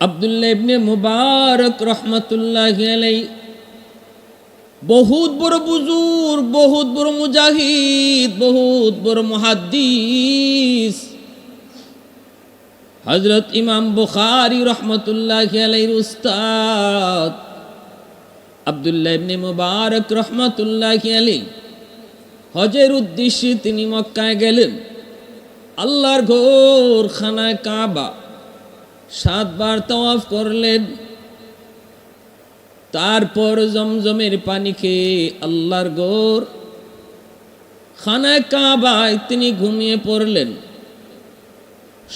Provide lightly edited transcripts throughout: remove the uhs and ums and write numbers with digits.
আব্দুল্লাহ ইবনে মুবারক রহমতুল্লাহি আলাইহি বহুত বড় বুজুর্গ, বহুত বড় মুজাহিদ, বহুত বড় মুহাদ্দিস। হযরত ইমাম বুখারী রহমতুল্লাহি আলাইহির উস্তাদ আব্দুল্লাহ ইবনে মুবারক রহমতুল্লাহি আলাইহি হজের উদ্দেশ্যে তিনি মক্কায় গেলেন। আল্লাহর ঘর খানায় কাবা 7 বার তাওয়াফ করলেন। তারপর জমজমের পানি খেয়ে আল্লাহর ঘর খানায় কাবায় তিনি ঘুমিয়ে পড়লেন।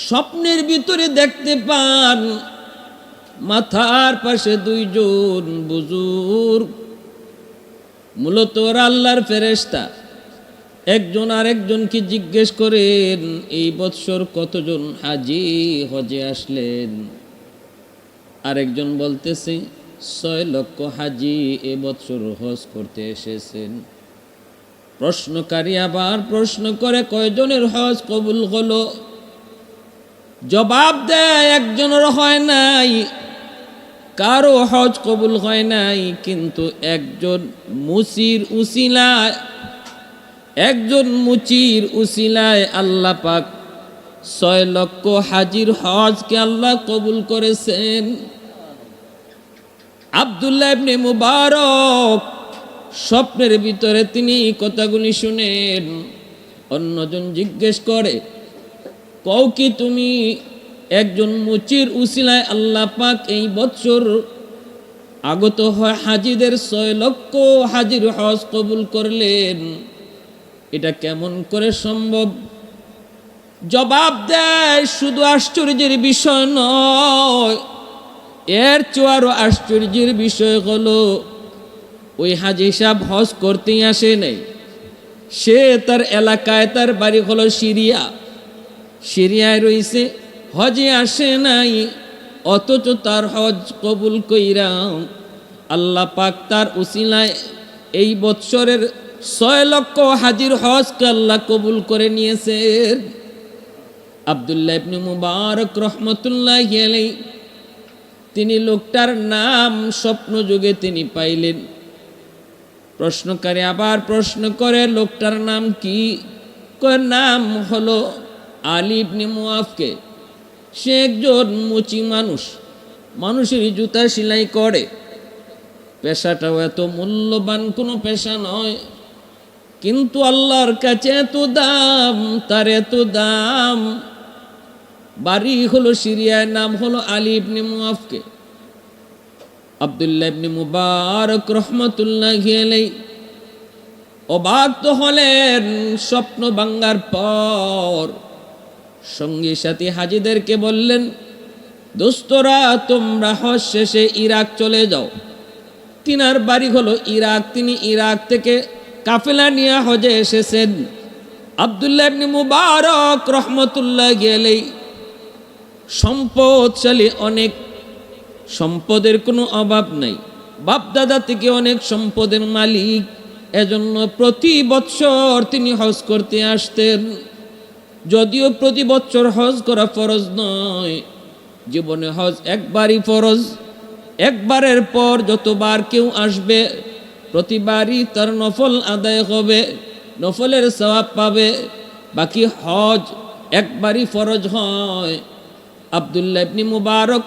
স্বপ্নের ভিতরে দেখতে পান মাথার পাশে 2 জন বুজুর্গ, মূলত ওরা আল্লাহর ফেরেশতা। একজন আরেকজনকে জিজ্ঞেস করেন, এই বৎসর কতজন হাজি হজে আসলেন? আরেকজন বলতেছে 6 লক্ষ হাজি এ বৎসর হজ করতে এসেছেন। প্রশ্নকারী আবার প্রশ্ন করে, কয়জনের হজ কবুল হলো? জবাব দেয়, একজনের হয় নাই, কারো হজ কবুল হয় নাই, কিন্তু একজন মুচির উসিলায় আল্লাহ পাক 6 লক্ষ হাজির হজকে আল্লাহ কবুল করেছেন। আব্দুল্লাহ ইবনে মুবারক স্বপ্নের ভিতরে তিনি কথাগুলি শুনেন। অন্যজন জিজ্ঞেস করে, কও কি তুমি একজন মুচির উসিলায় আল্লাহ পাক এই বছর আগত হয় হাজিদের 6 লক্ষ হাজির হজ কবুল করলেন, এটা কেমন করে সম্ভব? জবাব দেয়, শুধু আশ্চর্যের বিষয় নয়, এর চেয়ে আরো আশ্চর্যের বিষয় হলো ওই হাজি সাহেব হজ করতেই আসে নাই। সে তার এলাকায়, তার বাড়ি হলো সিরিয়ায় রয়েছে, হজে আসে নাই, অথচ তার হজ কবুল কইরা আল্লাহ পাক তার উসিলায় এই বৎসরের 6 লক্ষ হাজির হজকে আল্লাহ কবুল করে নিয়েছেন। আব্দুল্লাহ ইবনে মুবারক রহমতুল্লাহি আলাইহি তিনি লোকটার নাম স্বপ্ন যুগে তিনি পাইলেন। প্রশ্নকারী আবার প্রশ্ন করে, লোকটার নাম কি? নাম হলো আলী ইবনে মুআফকে। সে একজন মুচি মানুষ, মানুষের জুতা সেলাই করে। পেশাটাও এত মূল্যবান কোনো পেশা নয়, কিন্তু আল্লাহর কাছে এত দাম, তার এত দাম। বাড়ি হলো সিরিয়ার, নাম হলো আলী ইবনে মুআফকে। আব্দুল্লাহ ইবনে মুবারক রহমতুল্লাহি আলাইহি অবাক তো হলেন। স্বপ্ন ভাঙ্গার পর সঙ্গী সাথী হাজিদেরকে বললেন, দোস্তরা তোমরা হজ শেষে ইরাক চলে যাও। তিনার বাড়ি হলো ইরাক, তিনি ইরাক থেকে কাফেলা নিয়ে হজে এসেছেন। আব্দুল্লাহ ইবনে মুবারক রহমতুল্লাহি আলাইহি সম্পদশালী, অনেক সম্পদের কোনো অভাব নাই, বাপদাদা থেকে অনেক সম্পদের মালিক। এজন্য প্রতি বৎসর তিনি হজ করতে আসতেন। যদিও প্রতি বৎসর হজ করা ফরজ নয়, জীবনে হজ একবারই ফরজ। একবারের পর যতবার কেউ আসবে প্রতিবারই তার নফল আদায় হবে, নফলের সওয়াব পাবে। বাকি হজ একবারই ফরজ হয়। আব্দুল্লাহ ইবনে মুবারক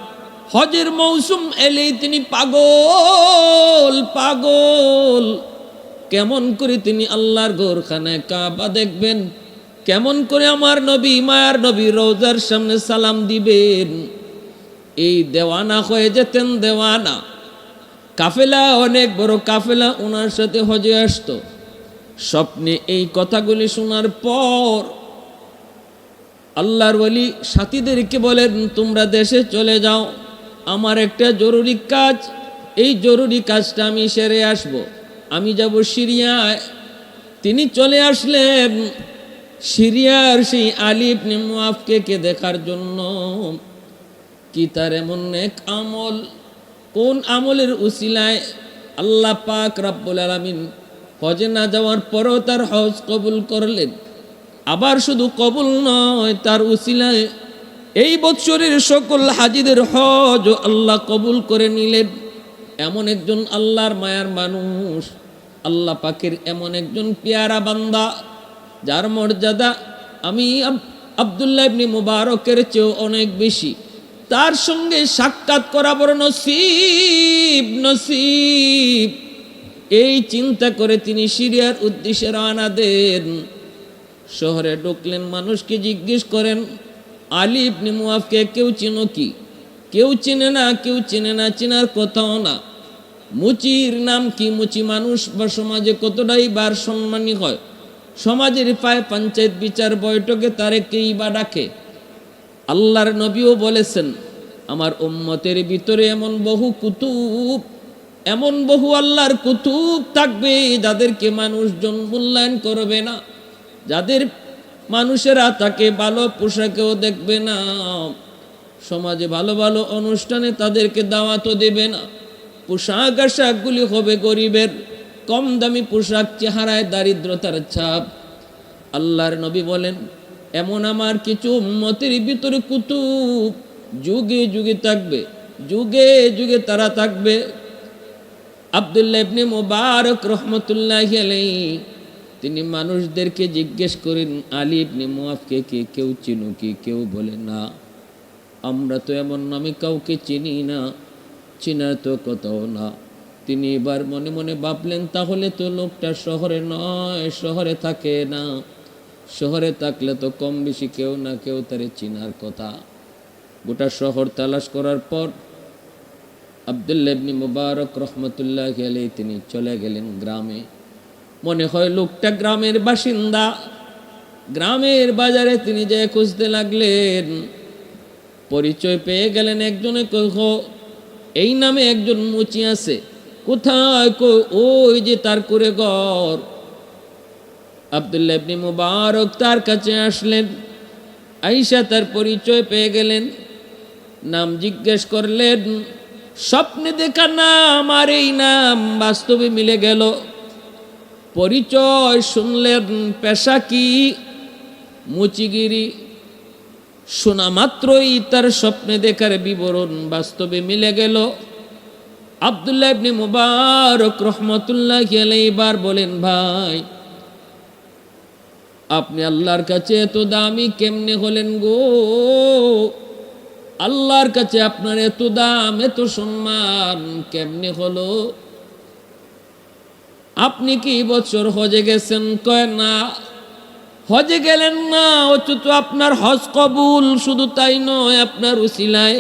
হজের মৌসুম এলেই তিনি পাগল। কেমন করে তিনি আল্লাহর ঘরখানায় কাবা দেখবেন, কেমন করে আমার নবী, মায়ার নবী রওজার সামনে সালাম দিবেন, এই দেওয়ানা হয়ে যেতেন, দেওয়ানা। কাফেলা, অনেক বড় কাফেলা ওনার সাথে হজে আসতো। স্বপ্নে এই কথাগুলি শোনার পর আল্লাহর ওলি সাথীদেরকে বলেন, তোমরা দেশে চলে যাও, আমার একটা জরুরি কাজ, এই জরুরি কাজটা আমি সেরে আসব, আমি যাব সিরিয়ায়। তিনি চলে আসলেন সিরিয়ার সেই আলী ইবনে মুআফকে দেখার জন্য। কি তার এমন এক আমল, কোন আমলের উসিলায় আল্লাহ পাক রব্বুল আলামিন হজে না যাওয়ার পরেও তার হজ কবুল করলেন। আবার শুধু কবুল নয়, তার উসিলায় এই বছরের সকল হাজিদের হজ আল্লাহ কবুল করে নিলেন। এমন একজন আল্লাহর মায়ার মানুষ, আল্লাহ পাকের এমন একজন পেয়ারা বান্দা, যার মর্যাদা আমি আব্দুল্লাহ ইবনে মুবারকের চেয়েও অনেক বেশি। তার সঙ্গে সাক্ষাৎ করা বড় নসিব নসিব। এই চিন্তা করে তিনি সিরিয়ার উদ্দেশ্যে রওনা দেন। শহরে ঢুকলেন, মানুষকে জিজ্ঞেস করেন, আলী ইবনে মুআফকে কেউ চিনো কি? কেউ চেনে না, কেউ চেনে না, চেনার কথাও না। মুচির নাম কি? মুচি মানুষ বা সমাজে কতটাই বার সম্মানী হয়। সমাজের পায় পঞ্চায়েত বিচার বৈঠকে তারে কেই বা ডাকে। আল্লাহর নবীও বলেছেন, আমার উম্মতের ভিতরে এমন বহু কুতুব, এমন বহু আল্লাহর কুতুব থাকবে যাদেরকে মানুষজন মূল্যায়ন করবে না, যাদের মানুষেরা তাকে ভালো পোশাকেও দেখবে না, সমাজে ভালো ভালো অনুষ্ঠানে তাদেরকে দাওয়াতও দেবে না। পোশাক আশাকগুলি হবে গরিবের, কম দামি পোশাক, চেহারায় দারিদ্রতার ছাপ। আল্লাহর নবী বলেন, এমন আমার কিছু উম্মতের ভিতরে কুতুব যুগে যুগে থাকবে, যুগে যুগে তারা থাকবে। আব্দুল্লাহ ইবনে মুবারক রহমতুল্লাহি আলাইহি তিনি মানুষদেরকে জিজ্ঞেস করেন, আলী ইবনে মুআফকে কে কেউ চিনো কি? কেউ বলে না, আমরা তো এমন নামে কাউকে চিনি না, চিনার তো কোথাও না। তিনি এবার মনে মনে ভাবলেন, তাহলে তো লোকটা শহরে নয়, শহরে থাকে না। শহরে থাকলে তো কম বেশি কেউ না কেউ তারে চিনার কথা। গোটা শহর তালাশ করার পর আব্দুল্লাহ ইবনে মুবারক রহমতুল্লাহি আলাইহি তিনি চলে গেলেন গ্রামে। মনে হয় লোকটা গ্রামের বাসিন্দা। গ্রামের বাজারে তিনি যে খুঁজতে লাগলেন, পরিচয় পেয়ে গেলেন। একজনে কইল, এই নামে একজন মুচি আছে। কোথায়? ওই যে তার করে ঘর। আব্দুল্লাহ ইবনে মুবারক তার কাছে আসলেন, আয়েশা তার পরিচয় পেয়ে গেলেন, নাম জিজ্ঞেস করলেন। স্বপ্নে দেখা নাম আর এই নাম বাস্তবে মিলে গেল। পরিচয় শুনলেন, পেশা কি? মুচিগিরি। শোনা মাত্রই তার স্বপ্নে দেখার বিবরণ বাস্তবে মিলে গেল। আব্দুল্লাহ ইবনে মুবারক রহমতুল্লাহি আলাইহি বার বলেন, ভাই আপনি আল্লাহর কাছে এত দামি কেমনে হলেন গো? আল্লাহর কাছে আপনার এত দাম, এত সম্মান কেমনে হলো? আপনি কি বছর হজে গেছেন? কয় না, হজে গেলেন না, অথচ আপনার হজ কবুল। শুধু তাই নয়, আপনার উসিলায়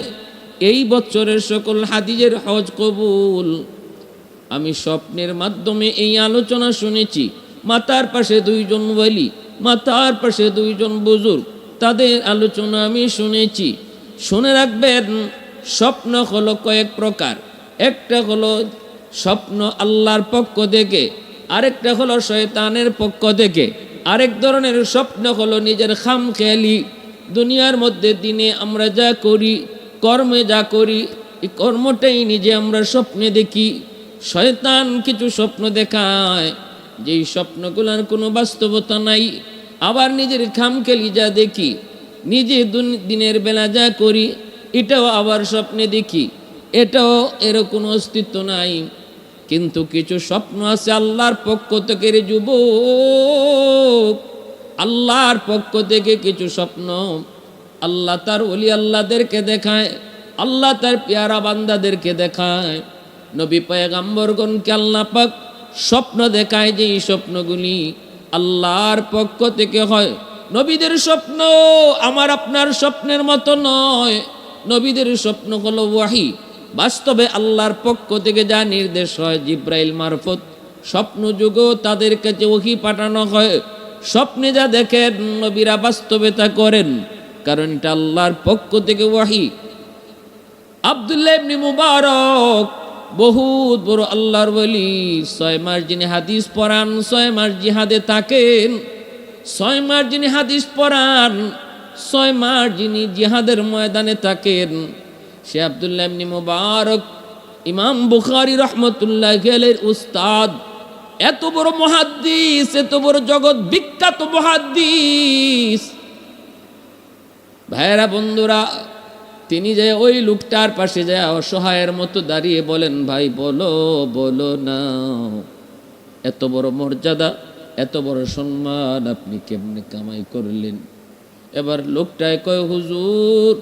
এই বছরের সকল হাদিজের হজ কবুল। আমি স্বপ্নের মাধ্যমে এই আলোচনা শুনেছি। মাতার পাশে দুইজন ওয়ালি, মাতার পাশে দুইজন বুজুর্গ, তাদের আলোচনা আমি শুনেছি। শুনে রাখবেন, স্বপ্ন হলো কয়েক প্রকার। একটা হলো স্বপ্ন আল্লাহর পক্ষ থেকে, আরেকটা হলো শয়তানের পক্ষ থেকে, আরেক ধরনের স্বপ্ন হলো নিজের খামখেয়ালি। দুনিয়ার মধ্যে দিনে আমরা যা করি, কর্মে যা করি, এই কর্মটাই নিজে আমরা স্বপ্নে দেখি। শয়তান কিছু স্বপ্ন দেখায়, যেই স্বপ্নগুলোর কোনো বাস্তবতা নাই। আবার নিজের খামখেয়ালি যা দেখি, নিজে দিনের বেলা যা করি, এটাও আবার স্বপ্নে দেখি, এটাও এর কোনো অস্তিত্ব নাই। কিন্তু কিছু স্বপ্ন আছে আল্লাহর পক্ষ থেকে। রে যুবক, আল্লাহর পক্ষ থেকে কিছু স্বপ্ন আল্লাহ তার ওলি আল্লাহদেরকে দেখায়, আল্লাহ তার পেয়ারা বান্দাদেরকে দেখায়। নবী পয়গম্বরগণকে আল্লাহ পাক স্বপ্ন দেখায়, যে এই স্বপ্নগুলি আল্লাহর পক্ষ থেকে হয়। নবীদের স্বপ্ন আমার আপনার স্বপ্নের মতো নয়। নবীদের স্বপ্ন হলো ওয়াহি, বাস্তবে আল্লাহর পক্ষ থেকে যা নির্দেশ হয় জিব্রাইল মারফত। স্বপ্ন যুগও তাদের কাছে ওহী পাঠানো হয়। স্বপ্নে যা দেখেন নবীরা বাস্তবে তা করেন, কারণ এটা আল্লাহর পক্ষ থেকে ওয়াহি। আব্দুল্লাহ ইবনে মুবারক বহুত বড় আল্লাহর ওলি। 6 মাস যিনি হাদিস পড়ান, 6 মাস জিহাদে থাকেন, 6 মাস যিনি হাদিস পড়ান, 6 মাস যিনি জিহাদের ময়দানে থাকেন, সে আব্দুল্লাহ ইবনে মুবারক ইমাম বুখারী রহমতুল্লাহি আলাইহির উস্তাদ। এত বড় মুহাদ্দিস, এত বড় জগৎ বিখ্যাত মুহাদ্দিস। ভাইয়েরা বন্ধুরা, তিনি যে ওই লোকটার পাশে যায় অসহায়ের মতো দাঁড়িয়ে বলেন, ভাই বলো বলো না, এত বড় মর্যাদা, এত বড় সম্মান আপনি কেমনে কামাই করলেন? এবার লোকটায় কয়, হুজুর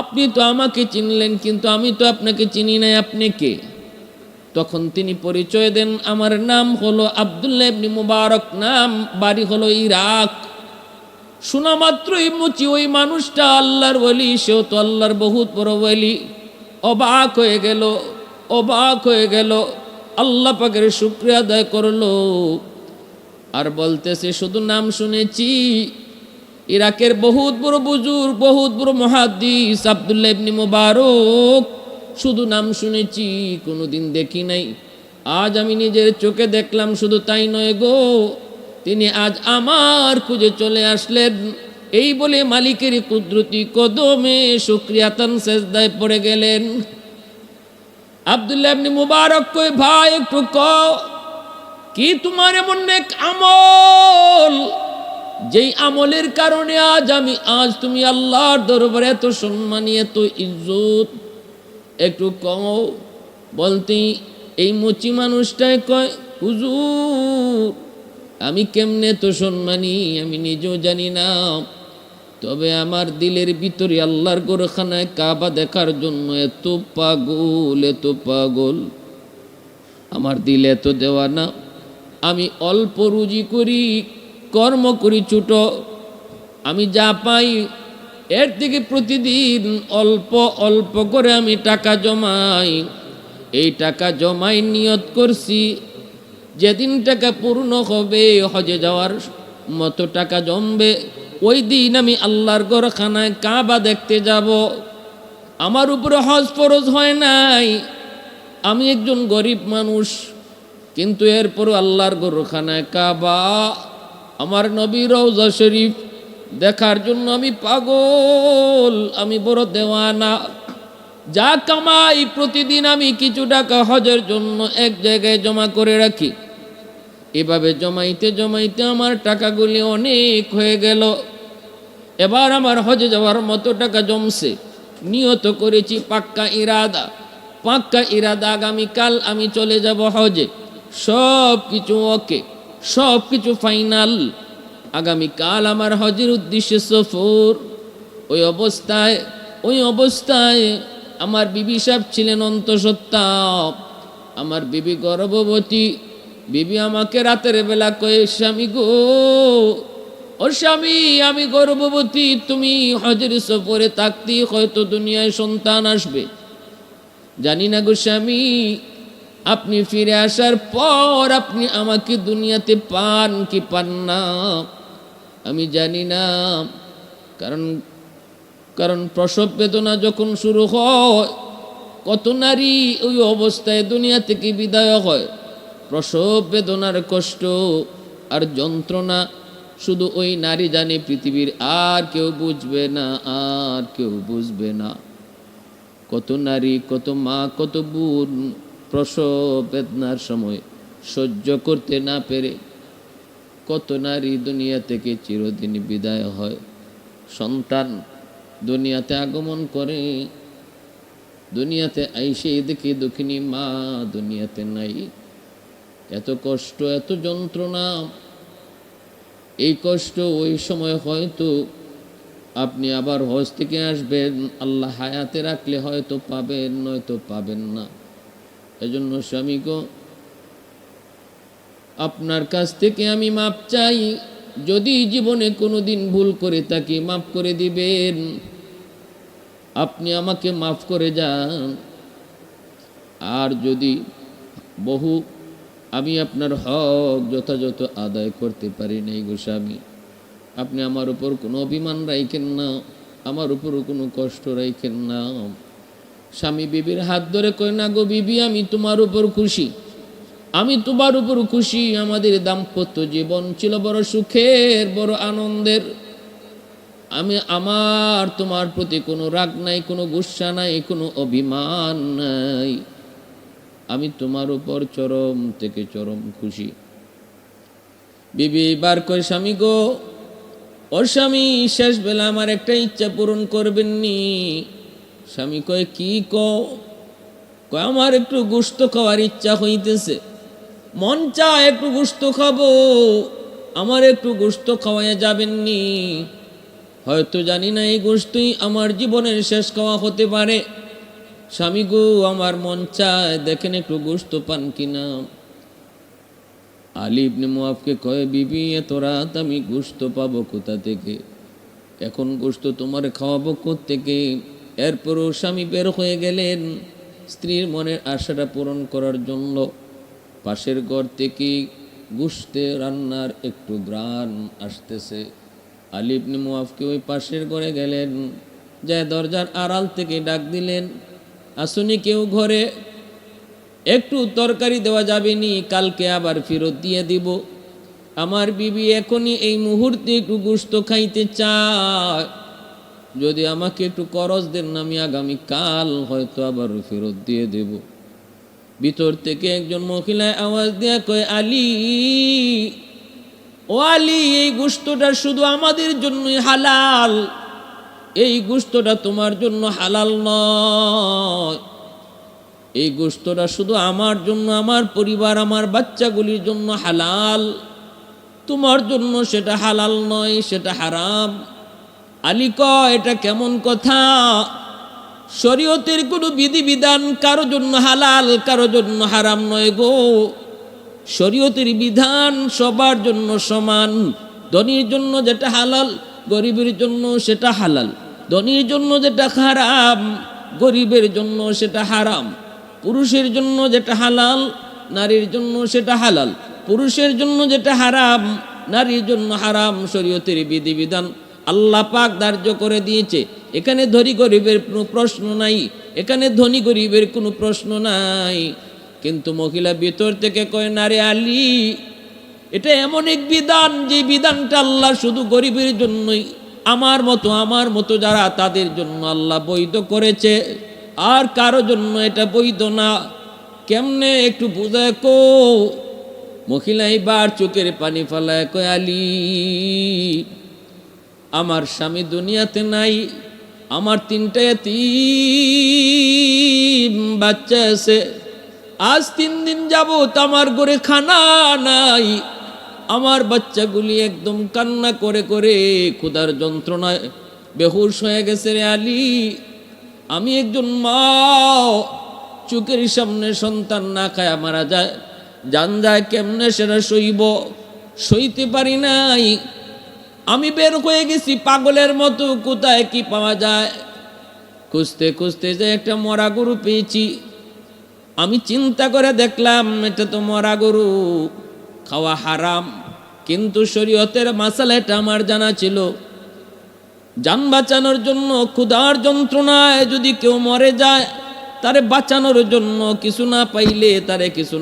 আপনি তো আমাকে চিনলেন, কিন্তু আমি তো আপনাকে চিনি নাই, আপনি কে? তখন তিনি পরিচয় দেন, আমার নাম হলো আব্দুল্লাহ ইবনে মুবারক, নাম বাড়ি হলো ইরাক। শোনা মাত্রই মুচি ওই মানুষটা আল্লাহর ওলি, সেও তো আল্লাহর বহুত বড় ওলি। অবাক হয়ে গেল, অবাক হয়ে গেল, আল্লাহ পাকের শুকরিয়া আদায় করলো। আর বলতেছে, শুধু নাম শুনেছি, ইরাকের বহুত বড় বুজুর্গ, বহুত বড় মুহাদ্দিস আব্দুল্লাহ ইবনে মুবারক, শুধু নাম শুনেছি, কোনোদিন দেখি নাই। আজ আমি নিজের চোখে দেখলাম। শুধু তাই নয় গো, তিনি আজ আমার খুঁজে চলে আসলেন। এই বলে মালিকের কুদরতি কদমে শুকরিয়াতান সেজদায় পড়ে গেলেন। আব্দুল্লাহ ইবনে মুবারক কই, ভাই একটু কও, কি তোমার এমন নেক আমল, যেই আমলের কারণে আজ তুমি আল্লাহর দরবারে এত সম্মানী, এত ইজ্জত, একটু কও। বলতেই এই মুচি মানুষটাই কয়, হুজুর আমি কেমনে তো সম্মানী আমি নিজেও জানি না, তবে আমার দিলের ভিতরে আল্লাহর গোরখানায় কাবা দেখার জন্য এত পাগল, এত পাগল, আমার দিল এত দেওয়ানা। আমি অল্প রুজি করি, কর্ম করি ছোট, আমি যা পাই এর থেকে প্রতিদিন অল্প অল্প করে আমি টাকা জমাই। এই টাকা জমাই নিয়ত করছি, যেদিন টাকা পূর্ণ হবে, হজে যাওয়ার মতো টাকা জমবে, ওই দিন আমি আল্লাহর ঘরখানায় কাবা দেখতে যাব। আমার উপরে হজ ফরজ হয় নাই, আমি একজন গরিব মানুষ, কিন্তু এরপরও আল্লাহর ঘরখানায় কাবা, আমার নবীর রওজা শরীফ দেখার জন্য আমি পাগল, আমি বড় দেওয়ানা। যা কামাই প্রতিদিন আমি কিছু টাকা হজের জন্য এক জায়গায় জমা করে রাখি। এভাবে জমাইতে জমাইতে আমার টাকাগুলি অনেক হয়ে গেল। এবার আমার হজে যাওয়ার মতো টাকা জমছে। নিয়ত করেছি পাক্কা ইরাদা, আগামীকাল আমি চলে যাব হজে। সব কিছু ওকে, সব কিছু ফাইনাল। আগামীকাল আমার হজের উদ্দেশ্যে সফর। ওই অবস্থায় আমার বিবি সাহেব ছিলেন অন্তঃসত্ত্বা, আমার বিবি গর্ভবতী। বিবি আমাকে রাতের বেলা কয়ে, স্বামী গো, ও স্বামী আমি গর্ভবতী, তুমি হজের সফরে থাকতেই হয়তো দুনিয়ায় সন্তান আসবে। জানি না গো স্বামী, আপনি ফিরে আসার পর আপনি আমাকে দুনিয়াতে পান কি পান না আমি জানি না। কারণ প্রসব বেদনা যখন শুরু হয়, কত নারী ওই অবস্থায় দুনিয়া থেকে বিদায় হয়। প্রসব বেদনার কষ্ট আর যন্ত্রণা শুধু ওই নারী জানে, পৃথিবীর আর কেউ বুঝবে না, আর কেউ বুঝবে না। কত নারী, কত মা, কত বোন প্রসব বেদনার সময় সহ্য করতে না পেরে কত নারী দুনিয়া থেকে চিরদিন বিদায় হয়। সন্তান দুনিয়াতে আগমন করে, দুনিয়াতে আইসে দেখি দুঃখিনী মা দুনিয়াতে নাই। এত কষ্ট, এত যন্ত্রণা। এই কষ্ট ওই সময় হয়তো আপনি আবার হজ থেকে আসবেন, আল্লাহ হায়াতে রাখলে হয়তো পাবেন, নয়তো পাবেন না। এজন্য স্বামী গো, আপনার কাছ থেকে আমি মাপ চাই। যদি জীবনে কোনো দিন ভুল করে থাকি, মাফ করে দিবেন। আপনি আমাকে মাফ করে যান। আর যদি আমি আপনার হক যথাযথ আদায় করতে পারি নাই গো স্বামী, আপনি আমার উপর কোনো অভিমান রাখেন না, আমার উপর কোনো কষ্ট রাখেন না। স্বামী বিবির হাত ধরে কয়, না গো বিবি, আমি তোমার উপর খুশি, আমি তোমার উপর খুশি। আমাদের দাম্পত্য জীবন ছিল বড় সুখের, বড় আনন্দের। আমার তোমার প্রতি কোনো রাগ নাই, কোনো গুসা নাই, কোনো অভিমান নাই। আমি তোমার উপর চরম থেকে চরম খুশি। বিবি এবার কয়, স্বামী গো, ও স্বামী, শেষ বেলা আমার একটা ইচ্ছা পূরণ করবেননি? স্বামী কয়, কি কয় আমার একটু গোশত খাওয়ার ইচ্ছা হইতেছে, মন চায় একটু গোশত খাবো, আমার একটু গোশত খাওয়াইয়া যাবেননি? হয়তো জানি না এই গোশতই আমার জীবনের শেষ খাওয়া হতে পারে। স্বামী গো, আমার মন চায়, দেখেন একটু গোশত পান কিনা। আলী ইবনে মুআফকে কয়, বিবি এত রাত আমি গোশত পাবো কোথা থেকে? এখন গোশত তোমার খাওয়াবো কোত্থেকে? এরপরও স্বামী বের হয়ে গেলেন স্ত্রীর মনের আশাটা পূরণ করার জন্য। পাশের ঘর থেকে গোশতে রান্নার একটু ঘ্রাণ আসতেছে। আলী ইবনে মুআফকে ওই পাশের ঘরে গেলেন, যায় দরজার আড়াল থেকে ডাক দিলেন, আসুনি কেউ ঘরে? একটু তরকারি দেওয়া যাবে নি, কালকে আবার ফেরত দিয়ে দিব। আমার বিবি এখনই এই মুহূর্তে একটু গোশত খাইতে চায়, যদি আমাকে একটু করজ দেন না, আমি আগামী কাল হয়তো আবার ফেরত দিয়ে দেব। ভিতর থেকে একজন মহিলা আওয়াজ দেয়া কয়, আলী, ও আলী, এই গোশতটা শুধু আমাদের জন্যই হালাল, এই গোশতটা তোমার জন্য হালাল নয়। এই গোশতটা শুধু আমার জন্য, আমার পরিবার, আমার বাচ্চাগুলির জন্য হালাল, তোমার জন্য সেটা হালাল নয়, সেটা হারাম। আলী কয়, এটা কেমন কথা? শরীয়তের কোনো বিধিবিধান কারো জন্য হালাল, কারো জন্য হারাম নয় গো। শরীয়তের বিধান সবার জন্য সমান। ধনীর জন্য যেটা হালাল, গরিবের জন্য সেটা হালাল। ধনীর জন্য যেটা হারাম, গরিবের জন্য সেটা হারাম। পুরুষের জন্য যেটা হালাল, নারীর জন্য সেটা হালাল। পুরুষের জন্য যেটা হারাম, নারীর জন্য হারাম। শরীয়তের বিধিবিধান আল্লাহ পাক ধার্য করে দিয়েছে। এখানে ধনী গরিবের কোনো প্রশ্ন নাই, এখানে ধনী গরিবের কোনো প্রশ্ন নাই। কিন্তু মহিলা ভিতর থেকে কয়, না রে আলী, এটা এমন এক বিধান, যে বিধানটা আল্লাহ শুধু গরিবের জন্যই, আমার মতো যারা, তাদের জন্য আল্লাহ বৈধ করেছে, আর কারো জন্য এটা বৈধ না। কেমনে একটু বুঝায় কো। মহিলা এবার চোখের পানি ফেলায় কয়, আলী, আমার স্বামী দুনিয়াতে নাই, আমার 3টা এতিম বাচ্চা আছে। আজ 3 দিন যাবত আমার ঘরে খানা নাই। আমার বাচ্চাগুলি একদম কান্না করে করে ক্ষুধার যন্ত্রণায় বেহুশ হয়ে গেছে রে আলী। আমি একজন মা, চোখের সামনে সন্তান না খায়া মারা যায়, জান যায় কেমনে সেটা সইতে পারি নাই। আমি বের হয়ে গেছি পাগলের মতো, কোথায় কি পাওয়া যায়। খুঁজতে খুঁজতে যে একটা মরা গরু পেয়েছি। আমি চিন্তা করে দেখলাম, এটা তো মরা গরু, খাওয়া হারাম। কিন্তু শরীয়তের মাসালা এটা আমার জানা ছিল। জান বাঁচানোর জন্য, ক্ষুধার যন্ত্রণায় যদি কেউ মরে যায়, তারে বাঁচানোর জন্য কিছু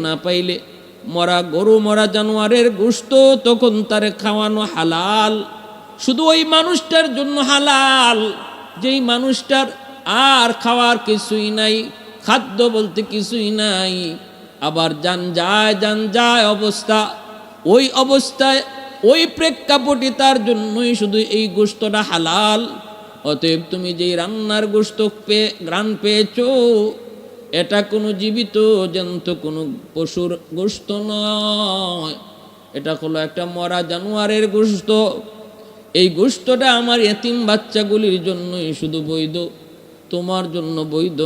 না পাইলে মরা গরু, মরা জানোয়ারের গোশত তখন তারে খাওয়ানো হালাল। শুধু ওই মানুষটার জন্য হালাল, যেই মানুষটার আর খাওয়ার কিছুই নাই, খাদ্য বলতে কিছুই নাই। আবার জান যায় অবস্থা, ওই অবস্থায় ওই প্রেক্ষাপটে তার জন্যই শুধু এই গোশতটা হালাল। অতএব তুমি যেই রান্নার গোশত ঘ্রাণ পেয়েছো, এটা কোনো জীবিত জন্তু, কোনো পশুর গোশত নয়, এটা হলো একটা মরা জানোয়ারের গোশত। এই গোশতটা আমার এতিম বাচ্চাগুলির জন্যই শুধু বৈধ, তোমার জন্য বৈধ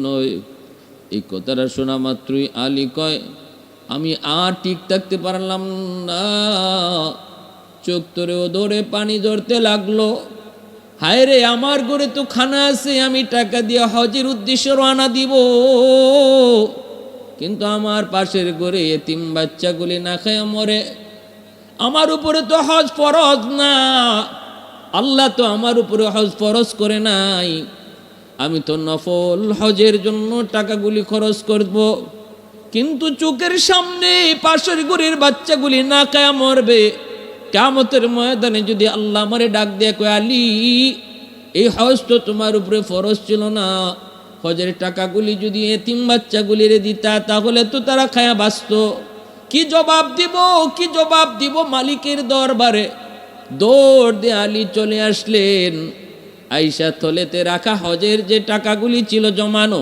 নয়। এই কথাটা শোনা মাত্রই আলী কয়, আমি আর ঠিক থাকতে পারলাম না, চোখ তোরেও ধরে পানি ঝরতে লাগলো। হায় রে, আমার ঘরে তো খানা আছে, আমি টাকা দিয়ে হজের উদ্দেশ্যে রওনা দিব, কিন্তু আমার পাশের ঘরে এতিম বাচ্চাগুলি না খায় মরে। আমার উপরে তো হজ ফরজ না, আল্লাহ তো আমার উপরে হজ ফরজ করে নাই। আমি তো নফল হজের জন্য টাকাগুলি খরচ করব, কিন্তু চোখের সামনে পাশের ঘরের বাচ্চাগুলি না খায় মরবে। কিয়ামতের ময়দানে যদি আল্লাহ আমারে ডাক দিয়ে কয়, আলী, এই হজ তো তোমার উপরে ফরজ ছিল না, হজের টাকাগুলি যদি এতিম বাচ্চাগুলিরে দিতা, তাহলে তো তারা খায়া বাঁচত। কি জবাব দিব মালিকের দরবারে? দৌড় দিয়ে আলী চলে আসলেন। আয়েশা থলেতে রাখা হজের যে টাকাগুলি ছিল জমানো,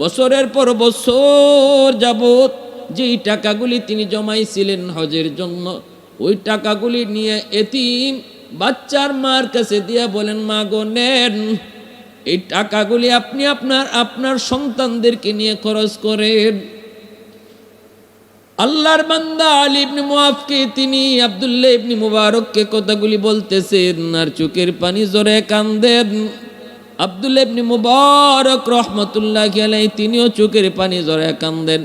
বছরের পর বছর যাবত যেই টাকাগুলি তিনি জমাইছিলেন হজের জন্য, ওই টাকাগুলি নিয়ে এতিম বাচ্চার মার কাছে দিয়া বলেন, মা গো নেন, এই টাকাগুলি আপনি আপনার সন্তানদেরকে নিয়ে খরচ করেন। আল্লাহর বান্দা আলী ইবনে মুআফকে তিনি আব্দুল্লাহ ইবনে মুবারককে কথাগুলি বলতেছেন আর চোখের পানি জোরে কান্দেন। আব্দুল্লাহ ইবনে মুবারক রহমতুল্লাহি আলাইহি তিনিও চোখের পানি জোরে কান্দেন।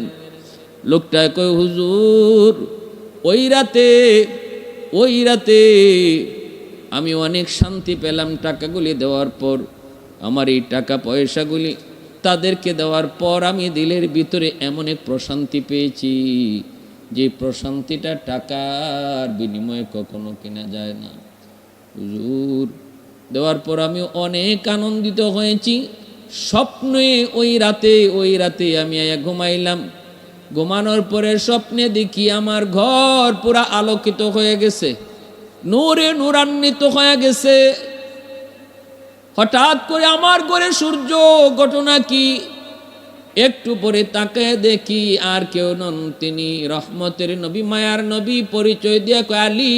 লোকটা কয়, হুজুর ওই রাতে আমি অনেক শান্তি পেলাম টাকাগুলি দেওয়ার পর। আমার এই টাকা পয়সাগুলি তাদেরকে দেওয়ার পর আমি দিলের ভিতরে এমন এক প্রশান্তি পেয়েছি, যে প্রশান্তিটা টাকার বিনিময়ে কখনো কেনা যায় না। হুজুর দেওয়ার পর আমি অনেক আনন্দিত হয়েছি। স্বপ্নে ওই রাতে আমি ঘুমাইলাম। ঘুমানোর পরে স্বপ্নে দেখি আমার ঘর পুরা আলোকিত হয়ে গেছে, নূরে নূরান্বিত হয়ে গেছে। হঠাৎ করে আমার ঘরে সূর্য, ঘটনা কি? একটু পরে তাকায় দেখি আর কেউ নন, তিনি রহমতের নবী, মায়ার নবী। পরিচয় দিয়ে কয়, আলী,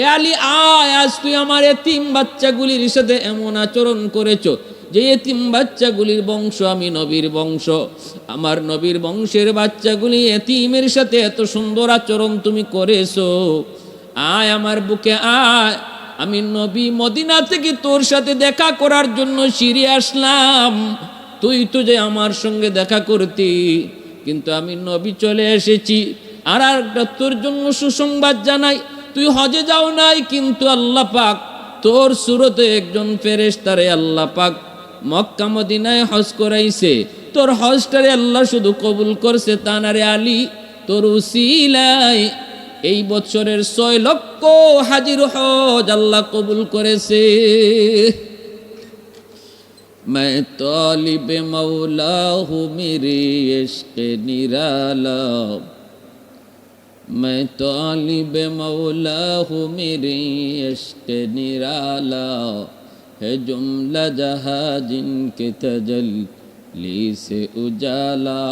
এ আলী আয়, আজ তুই আমার এতিম বাচ্চাগুলির সাথে এমন আচরণ করেছো যে এতিম বাচ্চাগুলির বংশ আমি নবীর বংশ, আমার নবীর বংশের বাচ্চাগুলি এতিমের সাথে এত সুন্দর আচরণ তুমি করেছো। আয় আমার বুকে আয়, আমি নবী মদিনা থেকে তোর সাথে দেখা করার জন্য সিঁড়ি আসলাম। তুই তো যে আমার সঙ্গে দেখা করতি, কিন্তু আমি নবী চলে এসেছি। আর একটা তোর জন্য সুসংবাদ জানাই, তুই হজে যাও নাই, কিন্তু আল্লাহ পাক তোর সুরতে একজন ফেরেশতারে আল্লাহ পাক মক্কা মদিনায় হজ করাইছে। তোর হজটারে আল্লাহ শুধু কবুল করছে তা না রে আলী, তোর উসিলায় এই বছরের 6 লক্ষ হাজির হজ আল্লাহ কবুল করেছে। मैं तालिब मौला हूँ मेरे इश्क निराला, मैं तालिब मौला हूँ मेरे इश्क निराला, है जुमला जहाँ जिनके तजल्ली से उजाला,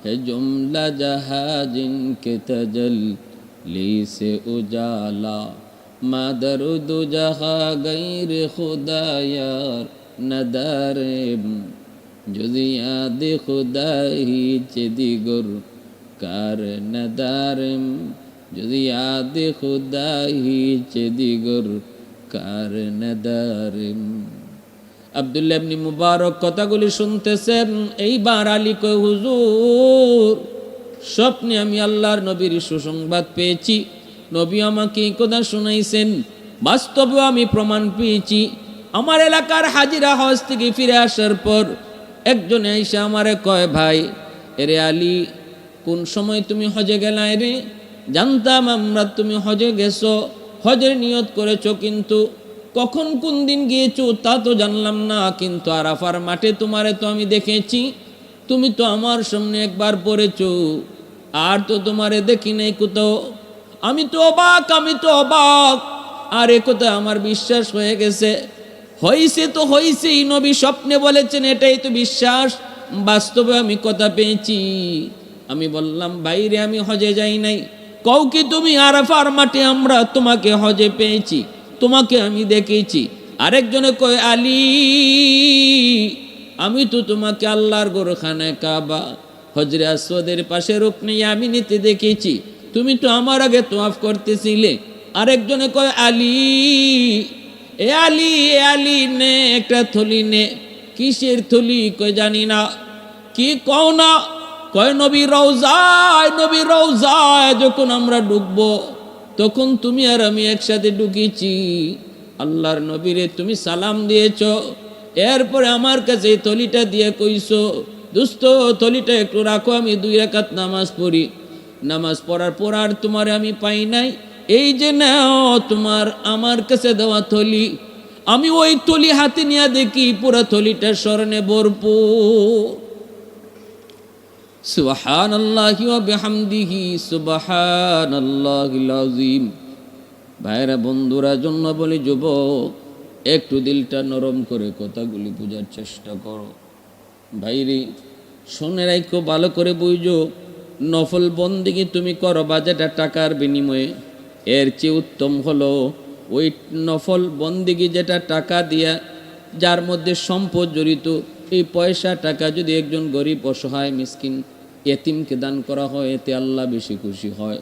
है जुमला जहाँ जिनके तजल्ली से उजाला, मदरुद जहाँ गैर खुदा यार नदारेम, যদি আদে খুদাহি চেদিগর কার নদারেম, যদি আদে খুদাহি চেদিগর কার নদারেম। আব্দুল্লাহ ইবনে মুবারক কথাগুলি শুনতেছেন। এইবার আলী কয়, হুজুর স্বপ্নে আমি আল্লাহর নবীর সুসংবাদ পেয়েছি। নবী আমাকে এই কথা শুনাইছেন, বাস্তবেও আমি প্রমাণ পেয়েছি। আমার এলাকার হাজিরা হজ থেকে ফিরে আসার পর একজন এসে আমারে কয়, ভাই এরে আলী, কোন সময় তুমি হজে গেলাই রে? জানতাম আমরা তুমি হজে গেছো, হজের নিয়ত করেছো, কিন্তু কখন কোন দিন গিয়েছো তা তো জানলাম না। কিন্তু আরাফার মাঠে তোমারে তো আমি দেখেছি, তুমি তো আমার সামনে একবার পড়েছো, আর তো তোমারে দেখি নাই কোথাও। আমি তো অবাক। আর এ কথা আমার বিশ্বাস হয়ে গেছে। হইছে তো হইছেই, নবী স্বপ্নে বলেছেন, এটাই তো বিশ্বাস। বাস্তবে আমি কথা পেয়েছি। আমি বললাম, বাইরে আমি হজে যাই নাই। কও কি তুমি? আরাফার মাঠে আমরা তোমাকে হজে পেয়েছি, তোমাকে আমি দেখেছি। আরেকজনে কয়, আলী আমি তো তোমাকে আল্লাহর গোরখানায় কাবা হজরে আসওয়াদের পাশে রুকনে ইয়ামিনিতে দেখেছি, তুমি তো আমার আগে তোয়াফ করতেছিলে। আরেকজনে কয়, আলী এ আলী নে একটা থলি নে। কিসের থলি? কয় জানি না। কি কও না? কয় নবী রওজায় যখন আমরা ঢুকবো তখন তুমি আর আমি একসাথে ঢুকেছি। আল্লাহর নবীরে তুমি সালাম দিয়েছ, এরপরে আমার কাছে এই থলিটা দিয়ে কইছো, দোস্ত থলিটা একটু রাখো, আমি 2 রাকাত নামাজ পড়ি। নামাজ পড়ার পর আর তোমার আমি পাই নাই। এই যে নাও তোমার আমার কাছে দেওয়া থলি। আমি ওই থলি হাতে নিয়ে দেখি পুরো থলিটা স্মরণে ভরপুর। সুবহানাল্লাহি ওয়া বিহামদিহি সুবহানাল্লাহিল আযীম। ভাইরা বন্ধুরা জন্য বলি, যুবক একটু দিলটা নরম করে কথাগুলি বোঝার চেষ্টা করো। ভাইরে শুনে রাখো, ভালো করে বুঝো, নফল বন্দিগি তুমি করো বা যেটা টাকার বিনিময়ে, এর চেয়ে উত্তম হলো ওই নফল বন্দিগি যেটা টাকা দিয়া, যার মধ্যে সম্পদ জড়িত। এই পয়সা টাকা যদি একজন গরিব অসহায় মিসকিন এতিমকে দান করা হয়, এতে আল্লাহ বেশি খুশি হয়,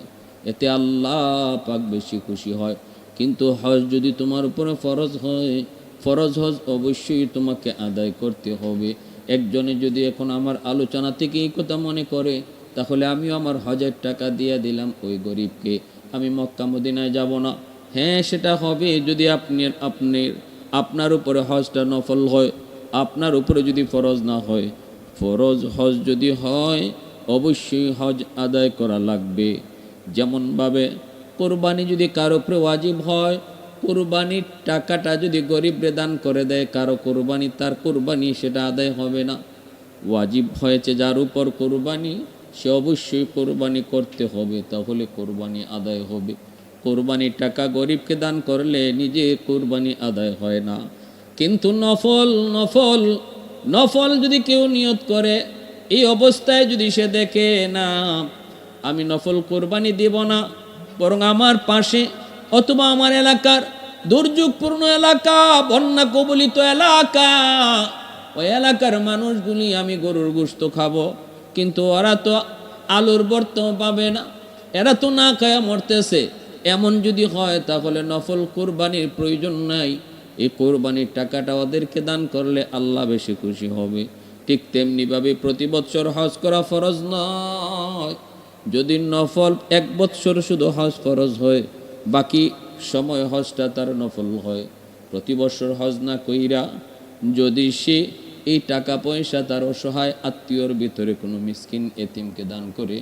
এতে আল্লাহ পাক বেশি খুশি হয়। কিন্তু হজ যদি তোমার উপরে ফরজ হয়, ফরজ হজ অবশ্যই তোমাকে আদায় করতে হবে। একজনে যদি এখন আমার আলোচনা থেকে এই কথা মনে করে, তাহলে আমিও আমার হজের টাকা দিয়ে দিলাম ওই গরিবকে, আমি মক্কা মদিনায় যাব না। হ্যাঁ, সেটা হবে যদি আপনার উপরে হজটা নফল হয়, আপনার উপরে যদি ফরজ না হয়। ফরজ হজ যদি হয়, অবশ্যই হজ আদায় করা লাগবে। যেমনভাবে কোরবানি যদি কারো উপরে ওয়াজিব হয়, কোরবানির টাকাটা যদি গরিবরে দান করে দেয় কারো কোরবানি, তার কোরবানি সেটা আদায় হবে না। ওয়াজিব হয়েছে যার উপর কোরবানি, সে অবশ্যই কোরবানি করতে হবে, তাহলে কোরবানি আদায় হবে। কোরবানির টাকা গরিবকে দান করলে নিজে কোরবানি আদায় হয় না। কিন্তু নফল নফল নফল যদি কেউ নিয়ত করে, এই অবস্থায় যদি সে দেখে না আমি নফল কোরবানি দেব না, বরং আমার পাশে অথবা আমার এলাকার দুর্যোগপূর্ণ এলাকা, বন্যা কবলিত এলাকা, ওই এলাকার মানুষগুলি আমি গরুর গোশত খাবো, কিন্তু ওরা তো আলুর বর্ত পাবে না, এরা তো না খায়া মরতেছে, এমন যদি হয় তাহলে নফল কোরবানির প্রয়োজন নাই। এই কোরবানির টাকাটা ওদেরকে দান করলে আল্লাহ বেশি খুশি হবে। ঠিক তেমনিভাবে প্রতি বৎসর হজ করা ফরজ নয়। যদি নফল এক বৎসর শুধু হজ ফরজ হয়, বাকি সময় হজটা তার নফল হয়, প্রতি বৎসর হজ না কইরা যদি সে এই টাকা পয়সা তার অসহায় আত্মীয়র ভিতরে কোনো মিসকিন এতিমকে দান করে,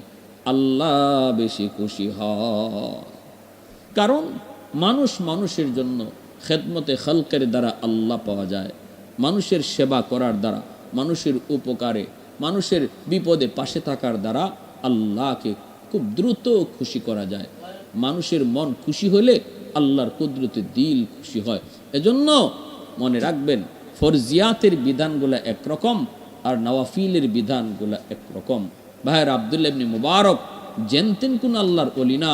আল্লাহ বেশি খুশি হয়। কারণ মানুষ মানুষের জন্য খেদমতে খালকের দ্বারা আল্লাহ পাওয়া যায়। মানুষের সেবা করার দ্বারা, মানুষের উপকারে, মানুষের বিপদে পাশে থাকার দ্বারা আল্লাহকে খুব দ্রুত খুশি করা যায়। মানুষের মন খুশি হলে আল্লাহর কুদরতে দিল খুশি হয়। এজন্য মনে রাখবেন, ফরজিয়াতের বিধানগুলো একরকম আর নওয়াফিলের বিধানগুলো একরকম। ভাইয়ের আব্দুল্লাহ ইবনে মুবারক জানতেন কোন আল্লাহর ওলি না।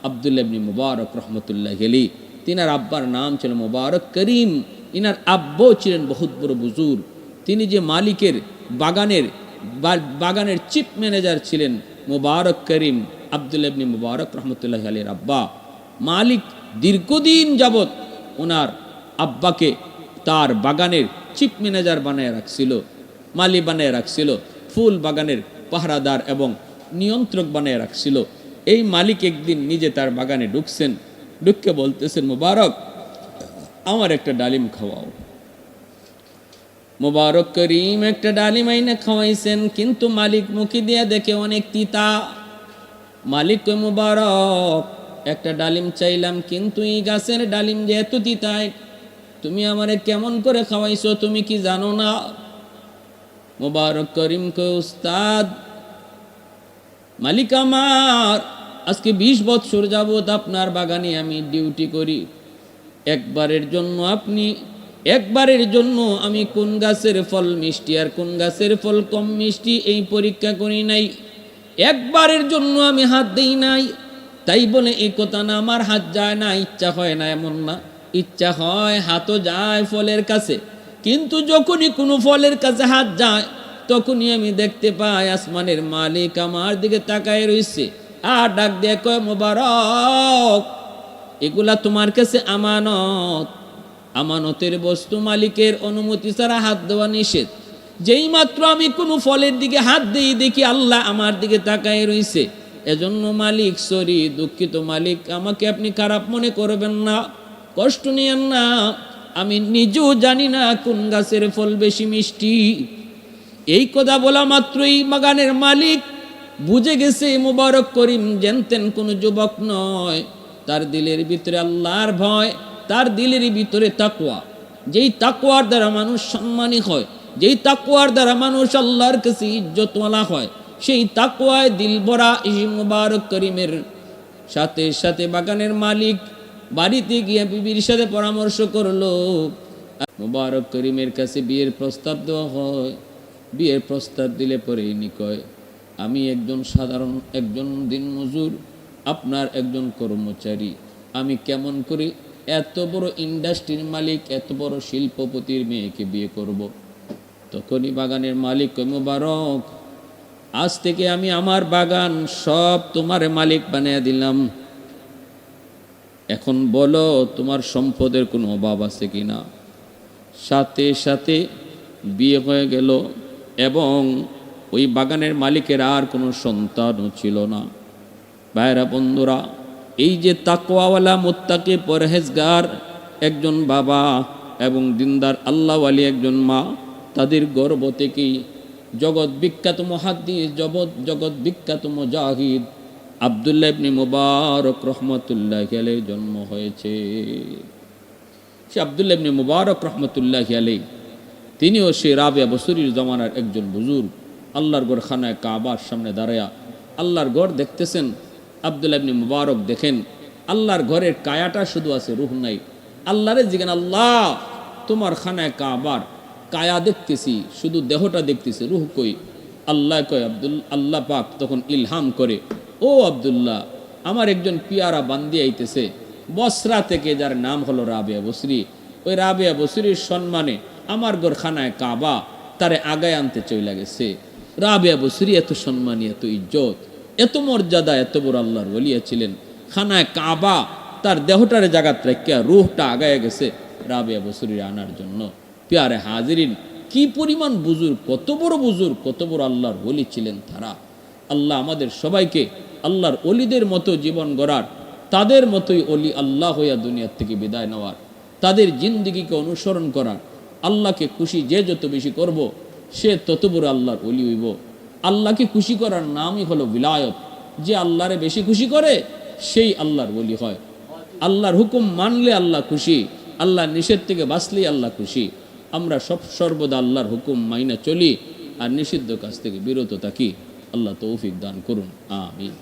আব্দুল্লাহ ইবনে মুবারক রহমতুল্লাহ আলাইহি, তিনার আব্বার নাম ছিল মুবারক করিম। ইনার আব্বু ছিলেন বহুত বড় বুজুর। তিনি যে মালিকের বাগানের চিফ ম্যানেজার ছিলেন মুবারক করিম, আব্দুল্লাহ ইবনে মুবারক রহমতুল্লাহ আলাইহির আব্বা। মালিক দীর্ঘদিন যাবৎ ওনার আব্বাকে তার বাগানের চিফ ম্যানেজার বানায় রাখছিল, মালি বানায় রাখছিল, ফুল বাগানের পাহারাদার এবং নিয়ন্ত্রক বানায় রাখছিল। এই মালিক একদিন নিজে তার বাগানে ঢুকছেন, ঢুকে বলতেছেন, মুবারক আমার একটা ডালিম খাওয়াও। মুবারক করিম একটা ডালিম আইনে খাওয়াইছেন, কিন্তু মালিক মুখে দিয়া দেখে অনেক তিতা। মালিক কই, মুবারক একটা ডালিম চাইলাম, কিন্তু এই গাছের ডালিম যে এত তিতায়, তুমি আমারে কেমন করে খাওয়াইছো, তুমি কি জানো না? মুবারক করিম কই, উস্তাদ মালিক আমার আজকে 20 বছর যাবত আপনার বাগানে আমি ডিউটি করি। একবারের জন্য আমি কোন গাছের ফল মিষ্টি আর কোন গাছের ফল কম মিষ্টি এই পরীক্ষা করি নাই। একবারের জন্য আমি হাত দেই নাই। তাই বলে এই কথা না আমার হাত যায় না, ইচ্ছা হয় না এমন না, ইচ্ছা হয়, হাতও যায় ফলের কাছে। কিন্তু যখনই কোনো ফলের কাছে হাত যায়, তখনই আমি দেখতে পাই আসমানের মালিক আমার দিকে তাকায় রইছে আর ডাক দিয়ে কয়, মুবারক এগুলা তোমার কাছে আমানত, আমানতের বস্তু, মালিকের অনুমতি ছাড়া হাত দেওয়া নিষেধ। যেই মাত্র আমি কোনো ফলের দিকে হাত দিই, দেখি আল্লাহ আমার দিকে তাকায় রইছে। এজন্য মালিক সরি, দুঃখিত মালিক, আমাকে আপনি খারাপ মনে করবেন না, কষ্ট নিয়েন না, আমি নিজেও জানি না কোন গাছের ফল বেশি মিষ্টি। এই কথা বলা মাত্রই বাগানের মালিক বুঝে গেছে মুবারক করিম জানতেন কোনো যুবক নয়, তার দিলের ভিতরে আল্লাহর ভয়, তার দিলের ভিতরে তাকওয়া। যেই তাকওয়ার দ্বারা মানুষ সম্মানী হয়, যেই তাকওয়ার দ্বারা মানুষ আল্লাহর কাছে ইজ্জতওয়ালা হয়, সেই তাকওয়ায় দিল ভরা এই মুবারক করিমের সাথে সাথে বাগানের মালিক বাড়িতে গিয়ে বিবির সাথে পরামর্শ করলো। মুবারক করিমের কাছে বিয়ের প্রস্তাব দেওয়া হয়। বিয়ের প্রস্তাব দিলে পরে ইনি কয়, আমি একজন সাধারণ একজন দিনমজুর, আপনার একজন কর্মচারী, আমি কেমন করে এত বড় ইন্ডাস্ট্রির মালিক, এত বড় শিল্পপতির মেয়েকে বিয়ে করব। তখনই বাগানের মালিক কয়, মুবারক, আজ থেকে আমি আমার বাগান সব তোমার মালিক বানিয়ে দিলাম। এখন বলো তোমার সম্পদের কোনো অভাব আছে কিনা। সাথে সাথে বিয়ে হয়ে গেল এবং ওই বাগানের মালিকের আর কোনো সন্তানও ছিল না। ভাইরা বন্ধুরা, এই যে তাকওয়াওয়ালা মুত্তাকি পরহেজগার একজন বাবা এবং দিনদার আল্লাহওয়ালি একজন মা, তাদের গর্ভ থেকেই জগৎ বিখ্যাত মুহাদ্দিস, জগৎ বিখ্যাত মুজাহিদ আব্দুল্লাহ ইবনে মুবারক রহমতুল্লাহি আলাইহির জন্ম হয়েছে। সে আব্দুল্লাহ ইবনে মুবারক রহমতুল্লাহি আলাইহি, তিনিও সে রাবিয়া বসরির জমানার একজন বুজুর্গ। আল্লাহর গড় খানায় কাবার সামনে দাঁড়ায়া আল্লাহর গড় দেখতেছেন। আব্দুল্লাহ ইবনে মুবারক দেখেন আল্লাহর ঘরের কায়াটা শুধু আছে, রুহ নাই। আল্লাহরে জিজ্ঞেন, আল্লাহ তোমার খানায় কাবার কায়া দেখতেছি, শুধু দেহটা দেখতেছি, রুহ কই? আল্লাহ কয়, আল্লাহ পাক তখন ইলহাম করে, ও আব্দুল্লাহ, আমার একজন পিয়ারা বান্দি আইতেছে বসরা থেকে, যার নাম হলো রাবিয়া বসরি। ওই রাবিয়া বসরির সম্মানে আমার গোরখানায় কাবা তারে আগায় আনতে চলে গেছে। রাবিয়া বসরি এত সম্মানী, এত ইজ্জত, এত মর্যাদা, এত বড় আল্লাহর ওলিয়া ছিলেন। খানায় কাবা তার দেহটার জায়গাত রেখে রুহটা আগায় গেছে রাবিয়া বসরির আনার জন্য। পিয়ারে হাজিরিন, কি পরিমাণ বুজুর্গ, কত বড় বুজুর্গ, কত বড় আল্লাহর ওলি ছিলেন তারা। আল্লাহ আমাদের সবাইকে আল্লাহর ওলিদের মতো জীবন গড়ার, তাদের মতোই ওলি আল্লাহ হইয়া দুনিয়ার থেকে বিদায় নেওয়ার, তাদের জিন্দিগিকে অনুসরণ করার। আল্লাহকে খুশি যে যত বেশি করব, সে তত বড় আল্লাহর ওলি হইব। আল্লাহকে খুশি করার নামই হলো বিলায়ত। যে আল্লাহরে বেশি খুশি করে সেই আল্লাহর ওলি হয়। আল্লাহর হুকুম মানলে আল্লাহ খুশি, আল্লাহর নিষেধ থেকে বাঁচলেই আল্লাহ খুশি। আমরা সর্বদা আল্লাহর হুকুম মাইনা চলি আর নিষিদ্ধ কাজ থেকে বিরত থাকি। আল্লাহ তৌফিক দান করুন, আমিন।